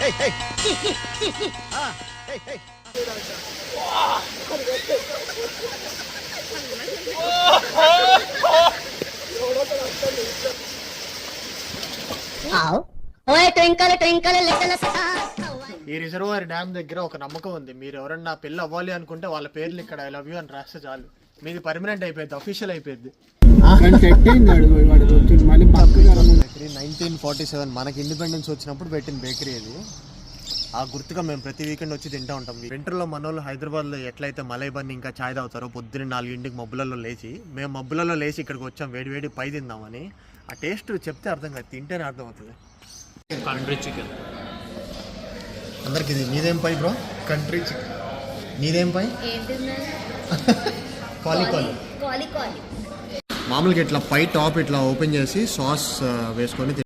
ఈ reservoir dam దగ్గర ఒక నమ్మకం ఉంది. మీరు ఎవరన్నా పెళ్లి అవ్వాలి అనుకుంటే వాళ్ళ పేర్లు ఇక్కడ ఐ లవ్ యూ అని రాస్తే చాలు, మీది పర్మనెంట్ అయిపోయింది, అఫీషియల్ అయిపోయింది. 1947 మనకి ఇండిపెండెన్స్ వచ్చినప్పుడు పెట్టిన బేకరీ అది. ఆ గుర్తుగా మేము ప్రతి వీకెండ్ వచ్చి తింటూ ఉంటాం. వింటర్లో మన వాళ్ళు హైదరాబాద్లో ఎట్లయితే మలై బన్ ఇంకా చాయ్ తాగుతారో పొద్దున్న 4 మబ్బులలో లేచి, మేము మబ్బులలో లేచి ఇక్కడికి వచ్చాం వేడి వేడి పై తిందామని. ఆ టేస్ట్ చెప్తే అర్థం కాదు, తింటేనే అర్థం అవుతుంది. కంట్రీ చికెన్ అందరికి ఇది. నీదేం పై బ్రో? Country chicken. నీదేం పై? మామూలుగా ఇట్లా పై టాప్ ఇట్లా ఓపెన్ చేసి సాస్ వేసుకొని